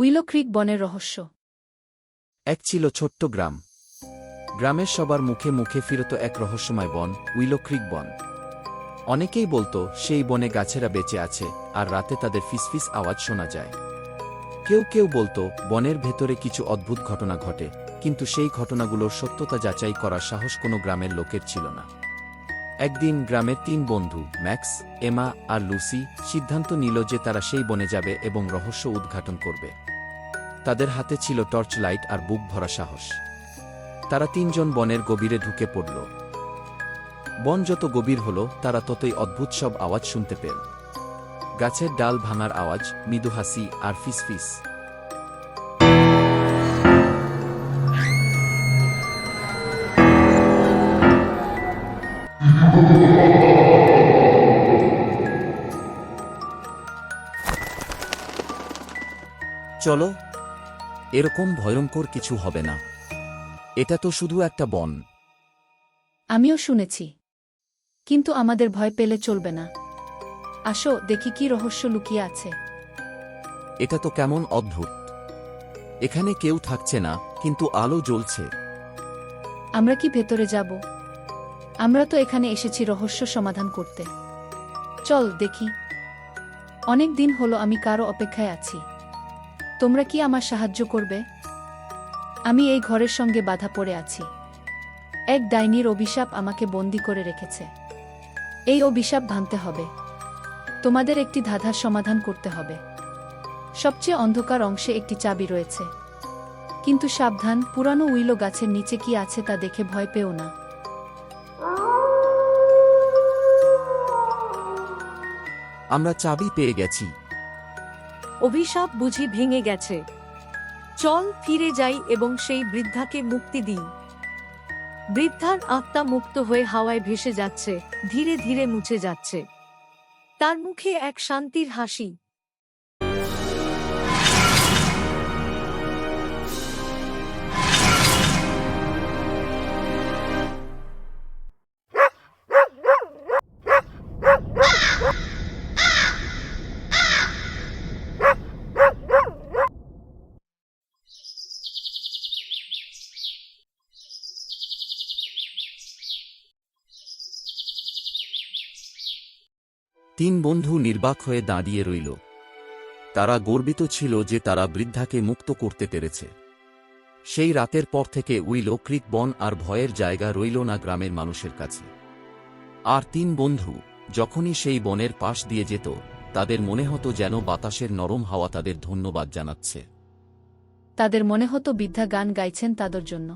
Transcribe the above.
উইলো ক্রিক বনের রহস্য। এক ছিল ছোট্ট গ্রাম। গ্রামের সবার মুখে মুখে ফিরত এক রহস্যময় বন, উইলো ক্রিক বন। অনেকেই বলতো সেই বনে গাছেরা বেঁচে আছে, আর রাতে তাদের ফিসফিস আওয়াজ শোনা যায়। কেউ কেউ বলতো বনের ভেতরে কিছু অদ্ভুত ঘটনা ঘটে, কিন্তু সেই ঘটনাগুলোর সত্যতা যাচাই করার সাহস কোনো গ্রামের লোকের ছিল না। একদিন গ্রামের ৩ বন্ধু, ম্যাক্স, এমা আর লুসি, সিদ্ধান্ত নিল যে তারা সেই বনে যাবে এবং রহস্য উদ্ঘাটন করবে। তাদের হাতে ছিল টর্চ লাইট আর বুক ভরা সাহস। তারা ৩ জন বনের গভীরে ঢুকে পড়ল। বন যত গভীর হল, তারা ততই অদ্ভুত সব আওয়াজ শুনতে পেল। গাছের ডাল ভাঙার আওয়াজ, মৃদু হাসি আর ফিসফিস। চলো, এরকম ভয়ঙ্কর কিছু হবে না। এটা তো শুধু একটা বন। আমিও শুনেছি, কিন্তু আমাদের ভয় পেলে চলবে না। আসো, দেখি কি রহস্য লুকিয়ে আছে। এটা তো কেমন অদ্ভুত। এখানে কেউ থাকছে না, কিন্তু আলো জ্বলছে। আমরা কি ভেতরে যাব? আমরা তো এখানে এসেছি রহস্য সমাধান করতে। চল দেখি। অনেক দিন হলো আমি কারো অপেক্ষায় আছি। তোমরা কি আমার সাহায্য করবে? আমি এই ঘরের সঙ্গে বাধা পড়ে আছি। এক ডাইনির অভিশাপ আমাকে বন্দী করে রেখেছে। এই অভিশাপ ভাঙতে হবে। তোমাদের একটি ধাঁধার সমাধান করতে হবে। সবচেয়ে অন্ধকার অংশে একটি চাবি রয়েছে, কিন্তু সাবধান, পুরানো উইলো গাছের নিচে কি আছে তা দেখে ভয় পেও না। আমরা চাবি পেয়ে গেছি। অভিশাপ বুঝি ভেঙে গেছে। চল ফিরে যাই এবং সেই বৃদ্ধাকে মুক্তি দিই। বৃদ্ধার আত্মা মুক্ত হয়ে হাওয়ায় ভেসে যাচ্ছে, ধীরে ধীরে মুছে যাচ্ছে। তার মুখে এক শান্তির হাসি। তিন বন্ধু নির্বাক হয়ে দাঁড়িয়ে রইল। তারা গর্বিত ছিল যে তারা বৃদ্ধাকে মুক্ত করতে পেরেছে। সেই রাতের পর থেকে উইলো ক্রিক বন আর ভয়ের জায়গা রইল না গ্রামের মানুষের কাছে। আর ৩ বন্ধু যখনই সেই বনের পাশ দিয়ে যেত, তাদের মনে হতো যেন বাতাসের নরম হাওয়া তাদের ধন্যবাদ জানাচ্ছে। তাদের মনে হতো বৃদ্ধা গান গাইছেন তাদের জন্য।